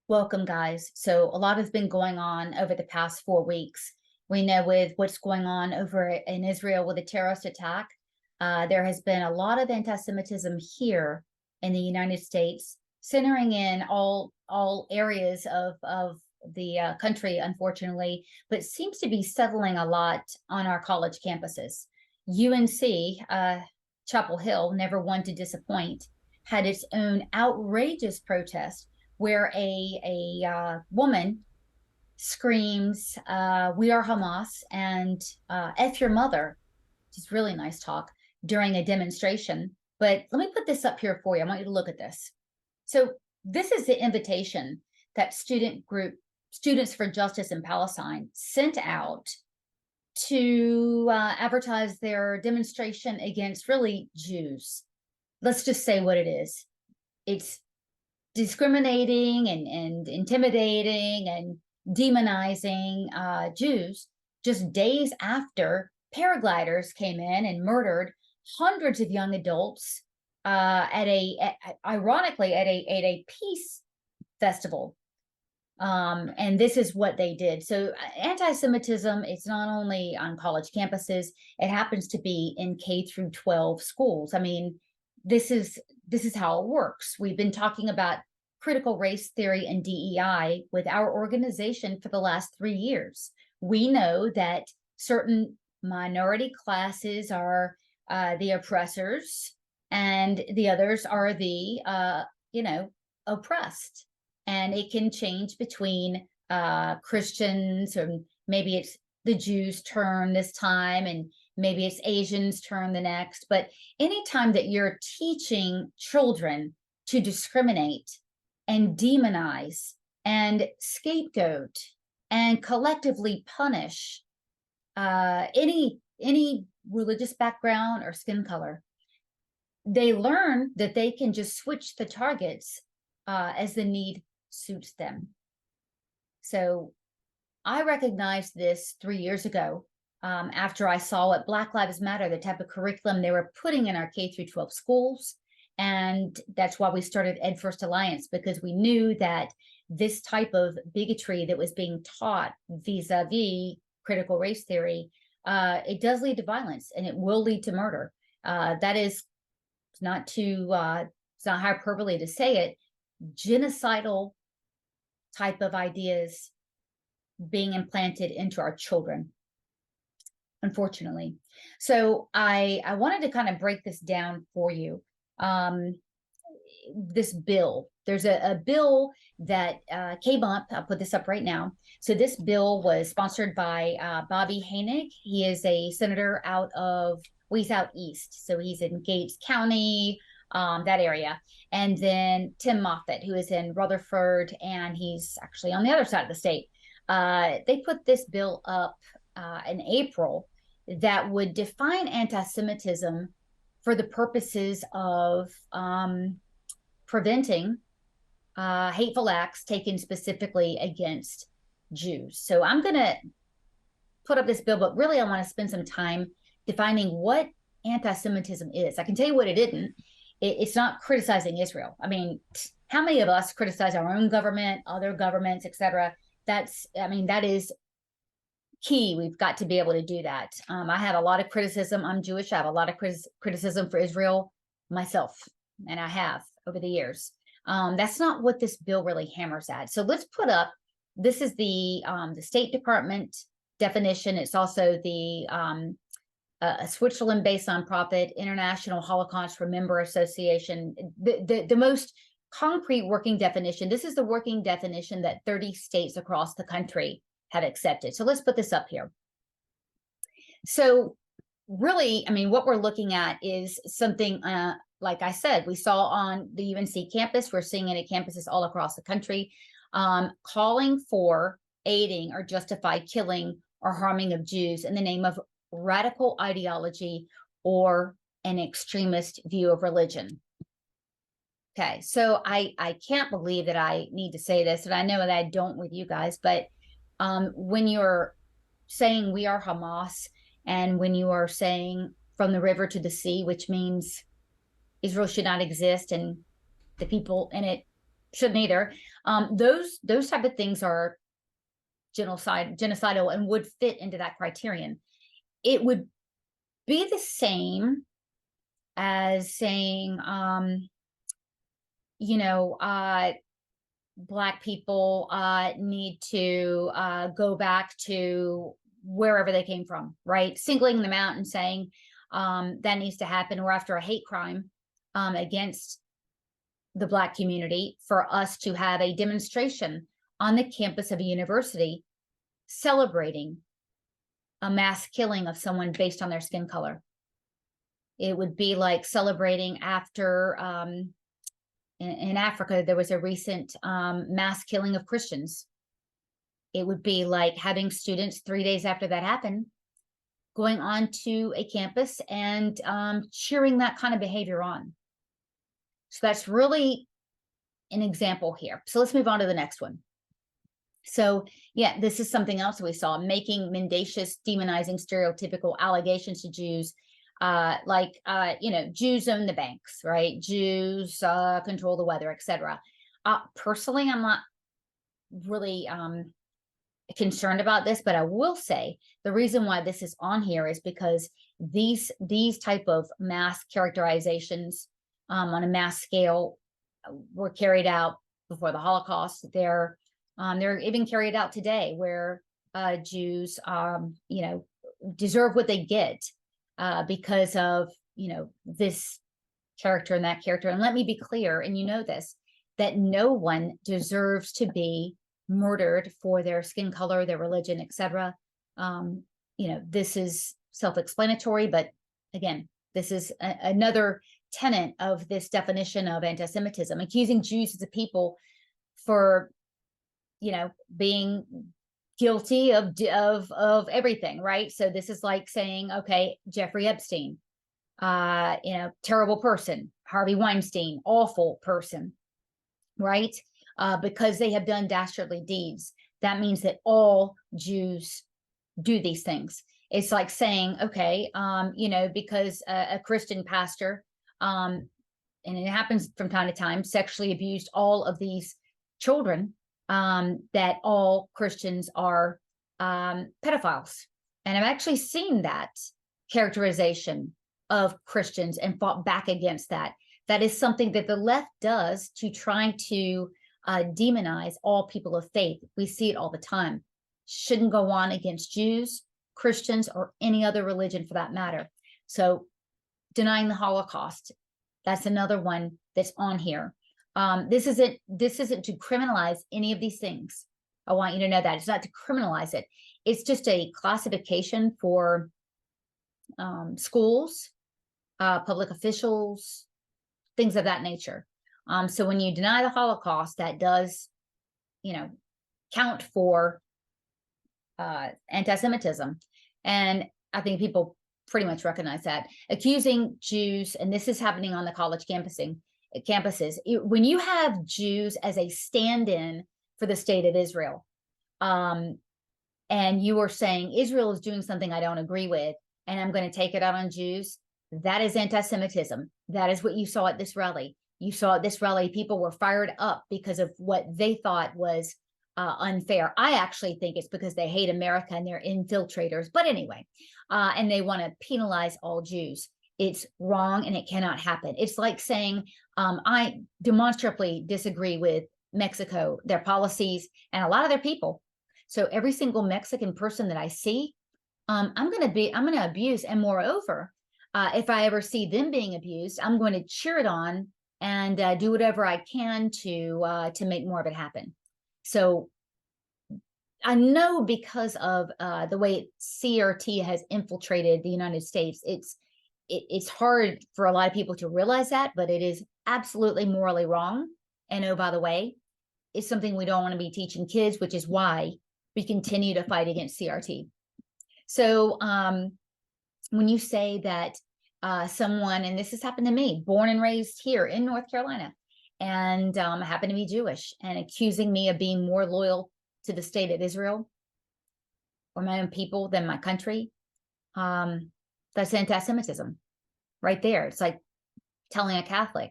Welcome, guys. So, a lot has been going on over the past 4 weeks. We know with what's going on over in Israel with the terrorist attack, there has been a lot of anti-Semitism here in the United States, centering in all areas of the country, unfortunately, but seems to be settling a lot on our college campuses. UNC, Chapel Hill, never one to disappoint, had its own outrageous protest where a woman screams, "We are Hamas," and "F your mother," which is really nice talk during a demonstration. But let me put this up here for you. I want you to look at this. So this is the invitation that student group Students for Justice in Palestine sent out to advertise their demonstration against really Jews. Let's just say what it is. It's discriminating and intimidating and demonizing Jews just days after paragliders came in and murdered hundreds of young adults ironically at a peace festival. And this is what they did. So anti-Semitism, it's not only on college campuses, it happens to be in K through 12 schools. I mean, this is how it works. We've been talking about critical race theory and DEI with our organization for the last 3 years. We know that certain minority classes are the oppressors and the others are the oppressed. And it can change between Christians, or maybe it's the Jews' turn this time, and maybe it's Asians' turn the next. But anytime that you're teaching children to discriminate and demonize and scapegoat and collectively punish any religious background or skin color, they learn that they can just switch the targets as the need suits them. So I recognized this 3 years ago after I saw what Black Lives Matter, the type of curriculum they were putting in our K through 12 schools. And that's why we started Ed First Alliance, because we knew that this type of bigotry that was being taught vis-a-vis critical race theory, it does lead to violence and it will lead to murder. That is not it's not hyperbole to say it, genocidal type of ideas being implanted into our children, unfortunately. So I wanted to kind of break this down for you. This bill, there's a bill that came up. I'll put this up right now. So this bill was sponsored by Bobby Hoenig. He is a senator he's out east. So he's in Gates County, that area. And then Tim Moffett, who is in Rutherford, and he's actually on the other side of the state. They put this bill up in April that would define anti-Semitism for the purposes of preventing hateful acts taken specifically against Jews. So I'm going to put up this bill, but really I want to spend some time defining what anti-Semitism is. I can tell you what it isn't. It's not criticizing Israel. I mean, how many of us criticize our own government, other governments, etc.? That is key. We've got to be able to do that. I have a lot of criticism. I'm Jewish. I have a lot of criticism for Israel myself, and I have over the years. That's not what this bill really hammers at. So let's put up, this is the State Department definition. It's also the a Switzerland-based nonprofit, International Holocaust Remember Association, the most concrete working definition. This is the working definition that 30 states across the country have accepted. So let's put this up here. So really, I mean, what we're looking at is something, like I said, we saw on the UNC campus, we're seeing it at campuses all across the country, calling for aiding or justify killing or harming of Jews in the name of radical ideology or an extremist view of religion. Okay, so I can't believe that I need to say this, and I know that I don't with you guys, but when you're saying we are Hamas, and when you are saying from the river to the sea, which means Israel should not exist and the people in it shouldn't either. Those type of things are genocidal and would fit into that criterion. It would be the same as saying, Black people need to go back to wherever they came from, right? Singling them out and saying that needs to happen, or after a hate crime against the Black community, for us to have a demonstration on the campus of a university celebrating a mass killing of someone based on their skin color. It would be like celebrating after in Africa, there was a recent mass killing of Christians. It would be like having students 3 days after that happened, going on to a campus and cheering that kind of behavior on. So that's really an example here. So let's move on to the next one. So yeah, this is something else we saw, making mendacious, demonizing, stereotypical allegations to Jews, Jews own the banks, right? Jews control the weather, etc. Personally, I'm not really concerned about this, but I will say the reason why this is on here is because these type of mass characterizations on a mass scale were carried out before the Holocaust. They're even carried out today, where Jews, deserve what they get because of, this character and that character. And let me be clear, and you know this, that no one deserves to be murdered for their skin color, their religion, etc. This is self-explanatory, but again, this is another tenet of this definition of anti-Semitism, accusing Jews as a people for, being guilty of everything, right? So this is like saying, okay, Jeffrey Epstein, terrible person, Harvey Weinstein, awful person, right? Because they have done dastardly deeds. That means that all Jews do these things. It's like saying, okay, because a Christian pastor, and it happens from time to time, sexually abused all of these children, that all Christians are pedophiles. And I've actually seen that characterization of Christians and fought back against that. That is something that the left does to try to demonize all people of faith. We see it all the time. Shouldn't go on against Jews, Christians, or any other religion for that matter. So denying the Holocaust, that's another one that's on here. This isn't to criminalize any of these things. I want you to know that it's not to criminalize it. It's just a classification for schools, public officials, things of that nature. So when you deny the Holocaust, that does, count for anti-Semitism. And I think people pretty much recognize that. Accusing Jews, and this is happening on the college campuses, when you have Jews as a stand-in for the state of Israel, and you are saying Israel is doing something I don't agree with, and I'm going to take it out on Jews, that is anti-Semitism. That is what you saw at this rally. You saw at this rally, people were fired up because of what they thought was unfair. I actually think it's because they hate America and they're infiltrators. But anyway, and they want to penalize all Jews. It's wrong and it cannot happen. It's like saying, I demonstrably disagree with Mexico, their policies, and a lot of their people. So every single Mexican person that I see, I'm going to abuse. And moreover, if I ever see them being abused, I'm going to cheer it on and do whatever I can to make more of it happen. So I know because of the way CRT has infiltrated the United States, it's hard for a lot of people to realize that, but it is absolutely morally wrong. And oh, by the way, it's something we don't want to be teaching kids, which is why we continue to fight against CRT. So when you say that someone, and this has happened to me, born and raised here in North Carolina, and happen to be Jewish, and accusing me of being more loyal to the state of Israel or my own people than my country, that's anti-Semitism right there. It's like telling a Catholic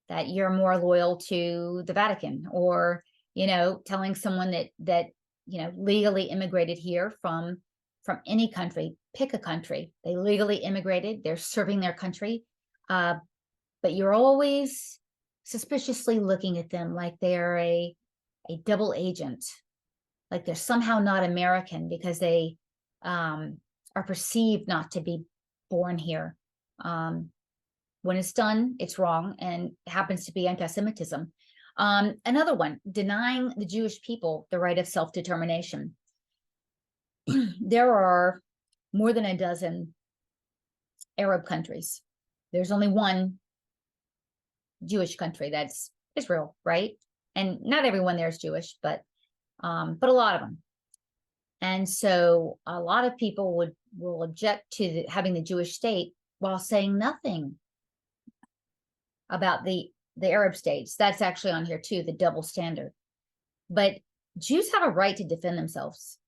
that you're more loyal to the Vatican, or, telling someone that legally immigrated here from any country. Pick a country. They legally immigrated. They're serving their country. But you're always suspiciously looking at them like they're a double agent, like they're somehow not American because they are perceived not to be born here. When it's done, it's wrong, and it happens to be anti-Semitism. Another one, denying the Jewish people the right of self-determination. There are more than a dozen Arab countries. There's only one Jewish country, that's Israel, right? And not everyone there is Jewish, but a lot of them. And so a lot of people will object to having the Jewish state while saying nothing about the Arab states. That's actually on here too, the double standard. But Jews have a right to defend themselves.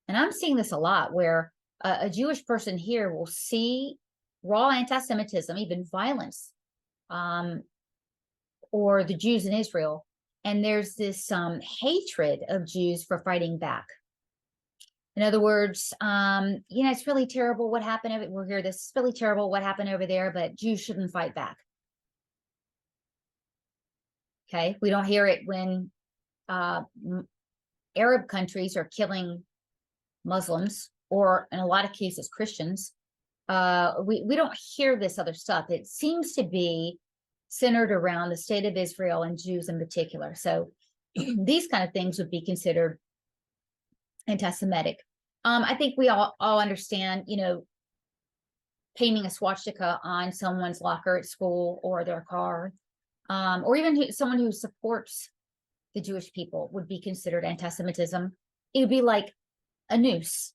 And I'm seeing this a lot, where a Jewish person here will see raw anti-Semitism, even violence, or the Jews in Israel. And there's this hatred of Jews for fighting back. In other words, it's really terrible what happened over, we'll hear this, it's really terrible what happened over there, but Jews shouldn't fight back. Okay, we don't hear it when Arab countries are killing Muslims, or in a lot of cases Christians. We don't hear this other stuff. It seems to be centered around the state of Israel and Jews in particular. So these kind of things would be considered anti-Semitic. I think we all understand, painting a swastika on someone's locker at school or their car, or even someone who supports the Jewish people would be considered anti-Semitism. It would be like a noose,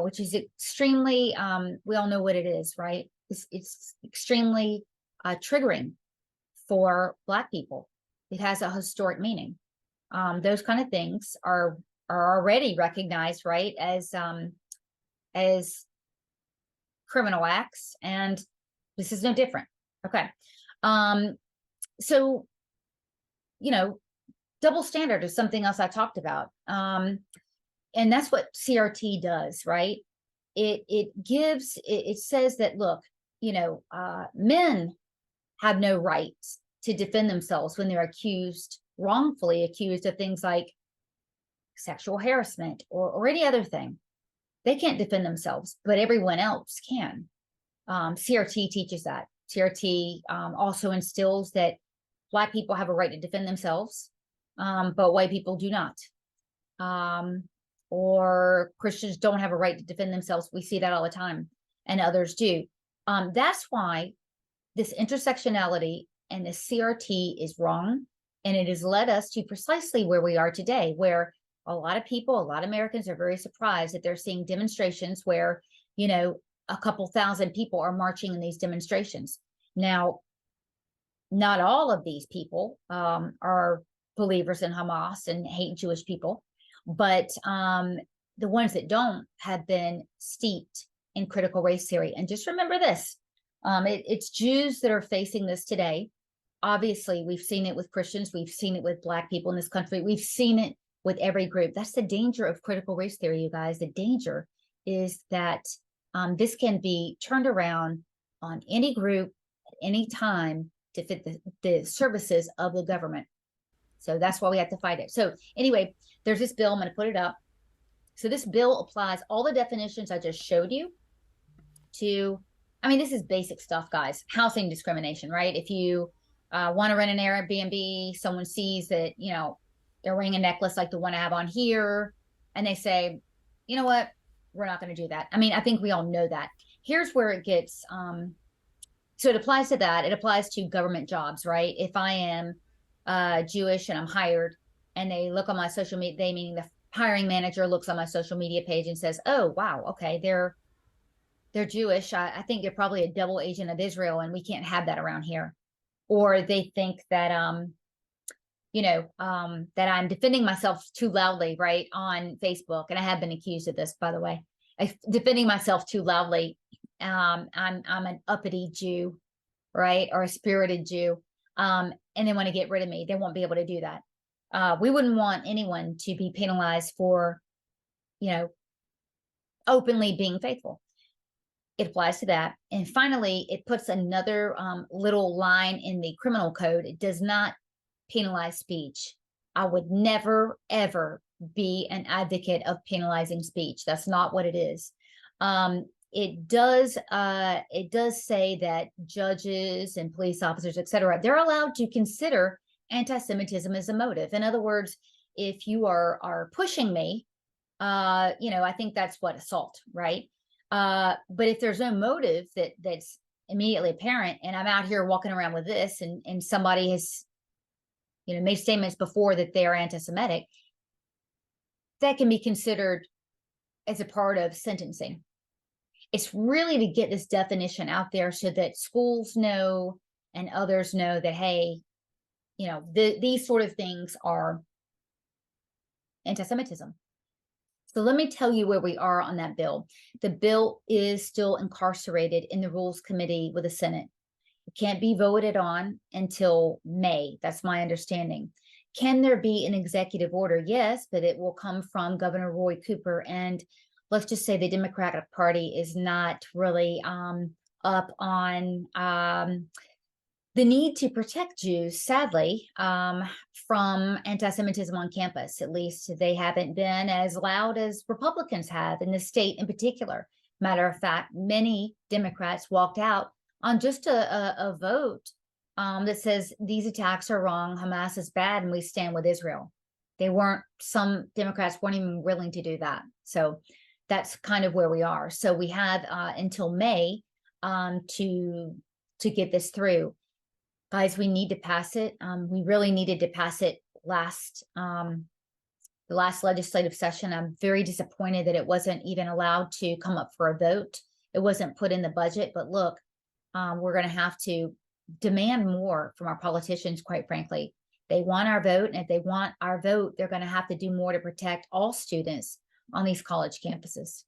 which is extremely, we all know what it is, right? It's extremely triggering for Black people. It has a historic meaning. Those kind of things are already recognized, right, as criminal acts, and this is no different. Okay. So, double standard is something else I talked about. And that's what CRT does, right? It says that, look, men have no right to defend themselves when they're wrongfully accused of things like sexual harassment or any other thing. They can't defend themselves, but everyone else can. CRT teaches that. CRT also instills that Black people have a right to defend themselves, but white people do not. Or Christians don't have a right to defend themselves. We see that all the time, and others do. That's why this intersectionality and the CRT is wrong, and it has led us to precisely where we are today, where a lot of Americans are very surprised that they're seeing demonstrations where, a couple thousand people are marching in these demonstrations. Now, not all of these people are believers in Hamas and hate Jewish people, but the ones that don't have been steeped in critical race theory. And just remember this, it's Jews that are facing this today. Obviously, we've seen it with Christians. We've seen it with Black people in this country. We've seen it with every group. That's the danger of critical race theory, you guys. The danger is that this can be turned around on any group at any time to fit the services of the government. So that's why we have to fight it. So anyway, there's this bill. I'm going to put it up. So this bill applies all the definitions I just showed you to, this is basic stuff, guys. Housing discrimination, right? If you want to rent an Airbnb, someone sees that, they're wearing a necklace like the one I have on here, and they say, you know what, we're not going to do that. I think we all know that. Here's where it gets, so it applies to that. It applies to government jobs, right? If I am Jewish and I'm hired, and they look on my social media, meaning the hiring manager looks on my social media page and says, oh, wow, okay, they're Jewish. I think they're probably a double agent of Israel, and we can't have that around here. Or they think that, that I'm defending myself too loudly, right, on Facebook. And I have been accused of this, by the way, defending myself too loudly. I'm an uppity Jew, right, or a spirited Jew. and they want to get rid of me. They won't be able to do that. We wouldn't want anyone to be penalized for, openly being faithful. It applies to that. And finally, it puts another little line in the criminal code. It does not penalize speech. I would never, ever be an advocate of penalizing speech. That's not what it is. It does say that judges and police officers, et cetera, they're allowed to consider anti-Semitism as a motive. In other words, if you are pushing me, I think that's what assault, right? But if there's no motive that's immediately apparent, and I'm out here walking around with this, and somebody has, made statements before that they are anti-Semitic, that can be considered as a part of sentencing. It's really to get this definition out there so that schools know and others know that, hey, these sort of things are anti-Semitism. So let me tell you where we are on that bill. The bill is still incarcerated in the Rules Committee with the Senate. It can't be voted on until May. That's my understanding. Can there be an executive order? Yes, but it will come from Governor Roy Cooper. And let's just say the Democratic Party is not really up on the need to protect Jews, sadly, from anti-Semitism on campus. At least they haven't been as loud as Republicans have in the state in particular. Matter of fact, many Democrats walked out on just a vote that says these attacks are wrong, Hamas is bad, and we stand with Israel. Some Democrats weren't even willing to do that. So that's kind of where we are. So we have until May to get this through. Guys, we need to pass it. We really needed to pass it the last legislative session. I'm very disappointed that it wasn't even allowed to come up for a vote. It wasn't put in the budget, but look, we're going to have to demand more from our politicians, quite frankly. They want our vote, and if they want our vote, they're going to have to do more to protect all students on these college campuses.